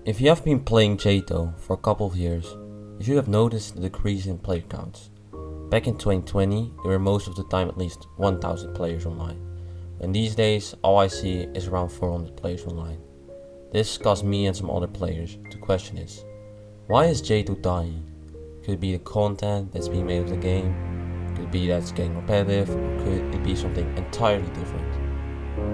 If you have been playing jtoh for a couple of years, you should have noticed the decrease in player counts. Back in 2020, there were most of the time at least 1000 players online, and these days all I see is around 400 players online. This caused me and some other players to question this. Why is jtoh dying? Could it be the content that's being made of the game? Could it be that it's getting repetitive? Or could it be something entirely different?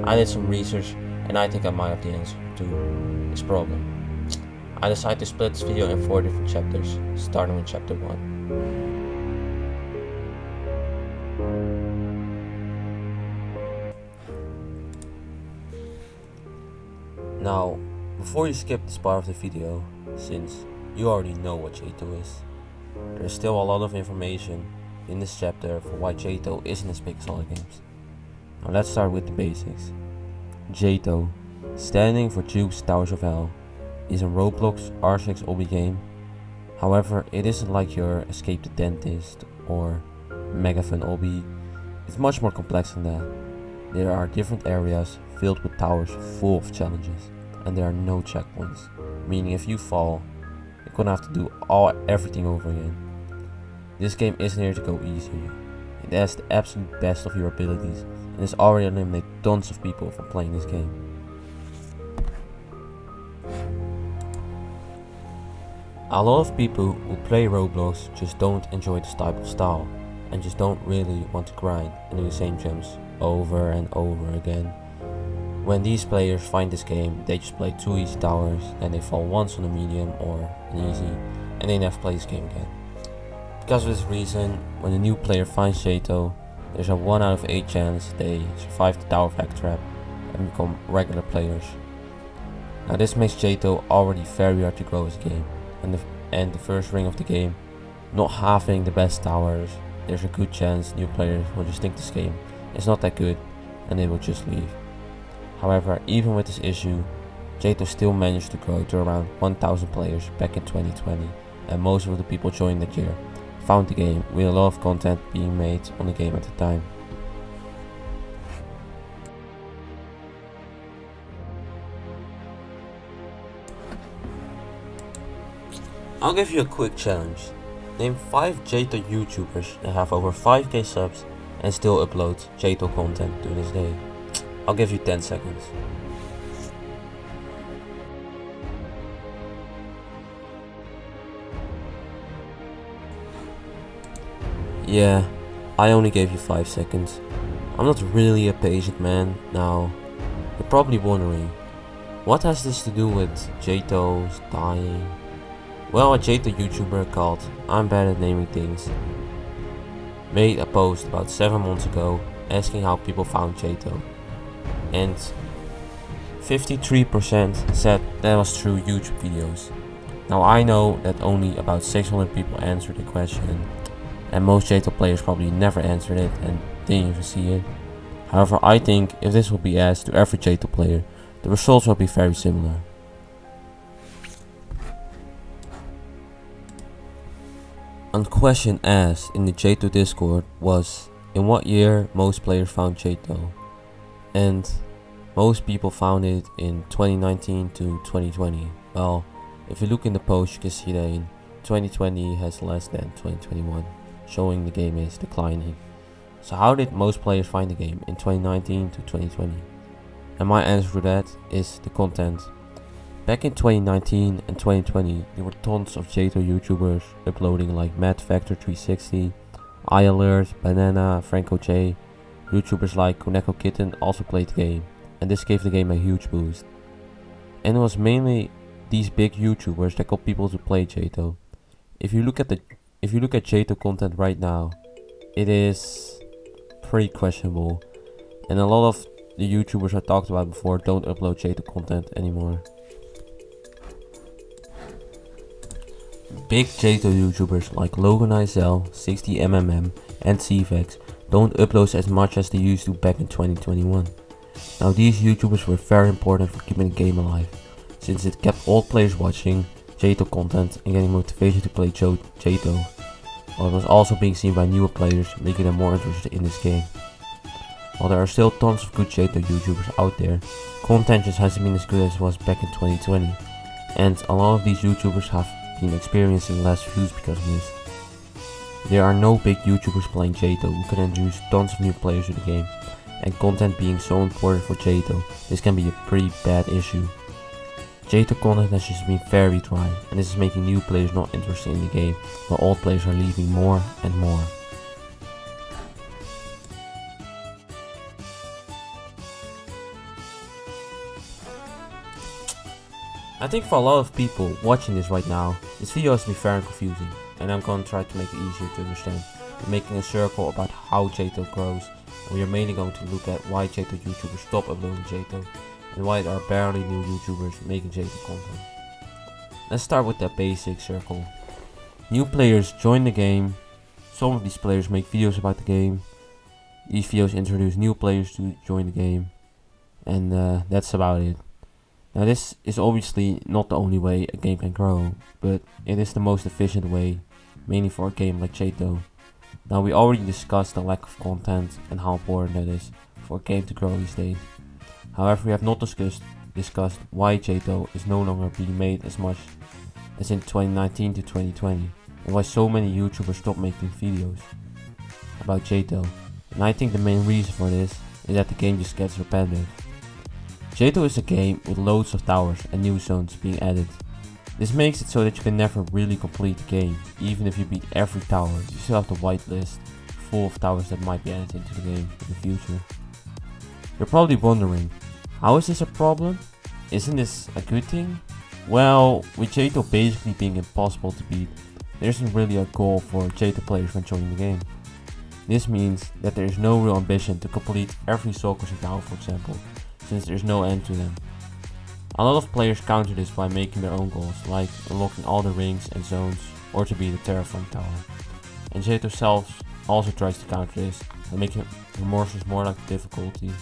I did some research and I think I might have the answer to this problem. I decided to split this video in 4 different chapters, starting with chapter 1. Now, before you skip this part of the video, since you already know what jtoh is, there is still a lot of information in this chapter for why jtoh isn't as big as other games. Now let's start with the basics. jtoh, standing for Juke's Towers of Hell, is a Roblox R6 obby game. However, it isn't like your Escape the Dentist or Mega Fun obby. It's much more complex than that. There are different areas filled with towers full of challenges, and there are no checkpoints, meaning if you fall, you're gonna have to do everything over again. This game isn't here to go easy. It has the absolute best of your abilities and has already eliminated tons of people from playing this game. A lot of people who play Roblox just don't enjoy this type of style and just don't really want to grind and do the same jumps over and over again. When these players find this game, they just play 2 easy towers, then they fall once on a medium or an easy, and they never play this game again. Because of this reason, when a new player finds jtoh, there's a 1 out of 8 chance they survive the tower hack trap and become regular players. Now this makes jtoh already very hard to grow as a game, and the first ring of the game, not having the best towers, there's a good chance new players will just think this game is not that good and they will just leave. However, even with this issue, jtoh still managed to grow to around 1000 players back in 2020, and most of the people joining that year found the game with a lot of content being made on the game at the time. I'll give you a quick challenge. Name 5 jtoh YouTubers that have over 5k subs and still upload jtoh content to this day. I'll give you 10 seconds. Yeah, I only gave you 5 seconds. I'm not really a patient man. Now, you're probably wondering, what has this to do with jtoh's dying? Well, a jtoh YouTuber called I'm Bad at Naming Things made a post about 7 months ago asking how people found jtoh, and 53% said that was through YouTube videos. Now I know that only about 600 people answered the question, and most jtoh players probably never answered it and didn't even see it. However, I think if this will be asked to every jtoh player, the results will be very similar. A question asked in the jtoh Discord was in what year most players found jtoh, and most people found it in 2019 to 2020. Well, if you look in the post, you can see that in 2020 has less than 2021, showing the game is declining. So how did most players find the game in 2019 to 2020? And my answer to that is the content. Back in 2019 and 2020, there were tons of jtoh YouTubers uploading like MadFactor360, iAlert, Banana, Franco J. YouTubers like Koneko Kitten also played the game, and this gave the game a huge boost. And it was mainly these big YouTubers that got people to play jtoh. If you look at jtoh content right now, it is pretty questionable, and a lot of the YouTubers I talked about before don't upload jtoh content anymore. Big jtoh YouTubers like LoganISL, 60MMM and CVEX don't upload as much as they used to back in 2021. Now these YouTubers were very important for keeping the game alive, since it kept old players watching jtoh content and getting motivation to play jtoh, while it was also being seen by newer players, making them more interested in this game. While there are still tons of good jtoh YouTubers out there, content just hasn't been as good as it was back in 2020. and a lot of these YouTubers have been experiencing less views because of this. There are no big YouTubers playing jtoh who can introduce tons of new players to the game, and content being so important for jtoh, this can be a pretty bad issue. jtoh content has just been very dry, and this is making new players not interested in the game, while old players are leaving more and more. I think for a lot of people watching this right now, this video has been very confusing, and I'm gonna try to make it easier to understand. We're making a circle about how jtoh grows, and we are mainly going to look at why jtoh YouTubers stop uploading jtoh, and why there are barely new YouTubers making jtoh content. Let's start with the basic circle. New players join the game. Some of these players make videos about the game. These videos introduce new players to join the game, and that's about it. Now this is obviously not the only way a game can grow, but it is the most efficient way, mainly for a game like jtoh. Now we already discussed the lack of content and how important that is for a game to grow these days. However, we have not discussed why jtoh is no longer being made as much as in 2019 to 2020, and why so many YouTubers stopped making videos about jtoh. And I think the main reason for this is that the game just gets repetitive. jtoh is a game with loads of towers and new zones being added. This makes it so that you can never really complete the game. Even if you beat every tower, you still have the whitelist full of towers that might be added into the game in the future. You're probably wondering, how is this a problem? Isn't this a good thing? Well, with jtoh basically being impossible to beat, there isn't really a goal for jtoh players when joining the game. This means that there is no real ambition to complete every soul crushing tower, for example, since there is no end to them. A lot of players counter this by making their own goals, like unlocking all the rings and zones, or to beat the terraform tower. And jtoh self also tries to counter this by making remorseless more like the difficulty.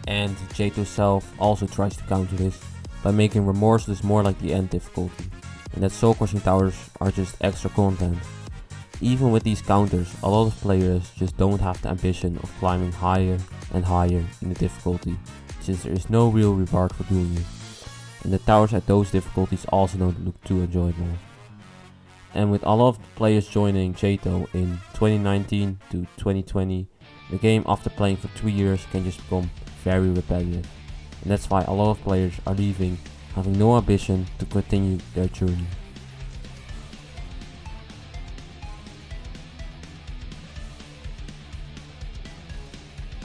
And jtoh self also tries to counter this by making remorseless more like the end difficulty, and that soul crushing towers are just extra content. Even with these counters, a lot of players just don't have the ambition of climbing higher and higher in the difficulty, since there is no real reward for doing it. And the towers at those difficulties also don't look too enjoyable. And with a lot of players joining jtoh in 2019 to 2020, the game after playing for 2 years can just become very repetitive. And that's why a lot of players are leaving, having no ambition to continue their journey.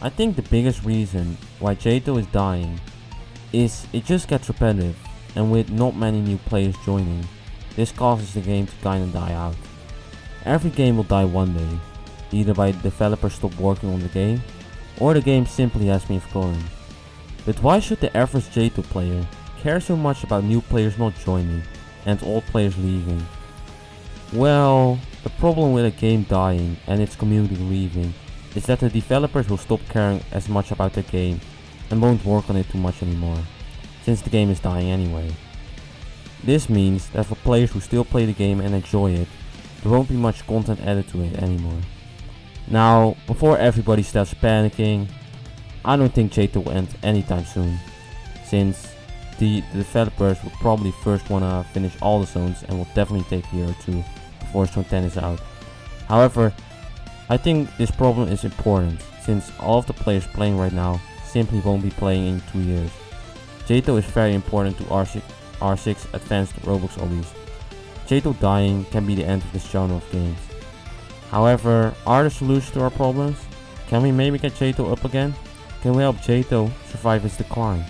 I think the biggest reason why jtoh is dying is it just gets repetitive, and with not many new players joining, this causes the game to kinda die out. Every game will die one day, either by developers stop working on the game, or the game simply has been forgotten. But why should the average jtoh player care so much about new players not joining and old players leaving? Well, the problem with a game dying and its community leaving is that the developers will stop caring as much about their game and won't work on it too much anymore, since the game is dying anyway. This means that for players who still play the game and enjoy it, there won't be much content added to it anymore. Now, before everybody starts panicking, I don't think jtoh will end anytime soon, since the developers will probably first wanna finish all the zones and will definitely take a year or two before Zone 10 is out. However, I think this problem is important, since all of the players playing right now simply won't be playing in 2 years. jtoh is very important to R6 advanced Roblox hobbies. jtoh dying can be the end of this genre of games. However, are there solutions to our problems? Can we maybe get jtoh up again? Can we help jtoh survive its decline?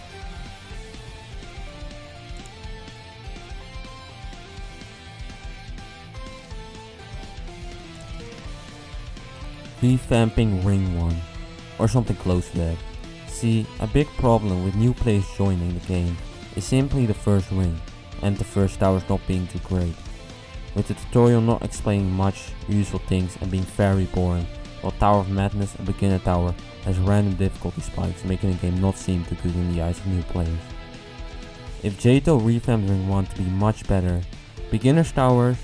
Revamping Ring 1, or something close to that. See, a big problem with new players joining the game is simply the first ring, and the first towers not being too great, with the tutorial not explaining much useful things and being very boring, while Tower of Madness and Beginner Tower has random difficulty spikes, making the game not seem too good in the eyes of new players. If jtoh revamped Ring 1 to be much better, Beginner Towers,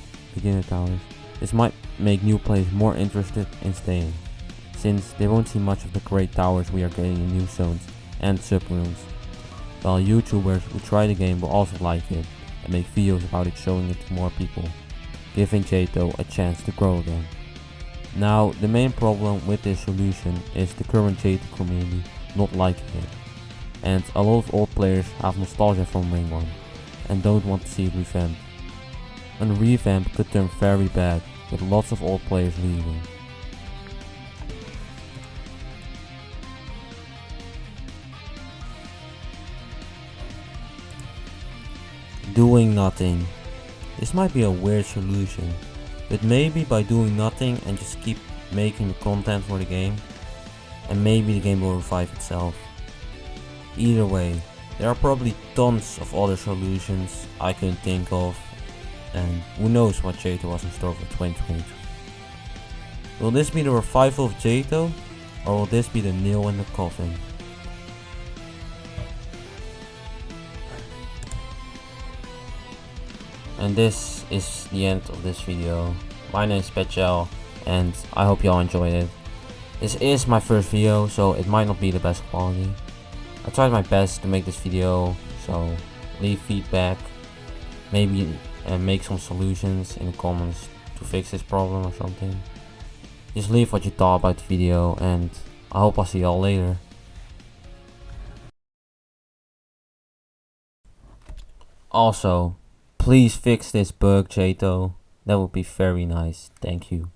this might make new players more interested in staying, since they won't see much of the great towers we are getting in new zones and subrooms. while YouTubers who try the game will also like it and make videos about it, showing it to more people, giving jtoh a chance to grow again. Now, the main problem with this solution is the current jtoh community not liking it, and a lot of old players have nostalgia from Ring 1 and don't want to see it revamped. A revamp could turn very bad, with lots of old players leaving. Doing nothing. This might be a weird solution, but maybe by doing nothing and just keep making the content for the game, and maybe the game will revive itself. Either way, there are probably tons of other solutions I couldn't think of, and who knows what jtoh was in store for 2022. Will this be the revival of jtoh, or will this be the nail in the coffin? And this is the end of this video. My name is jtoh, and I hope y'all enjoyed it. This is my first video, so it might not be the best quality. I tried my best to make this video, so leave feedback, maybe make some solutions in the comments to fix this problem or something. Just leave what you thought about the video, and I hope I'll see y'all later. Also, please fix this bug, jtoh. That would be very nice. Thank you.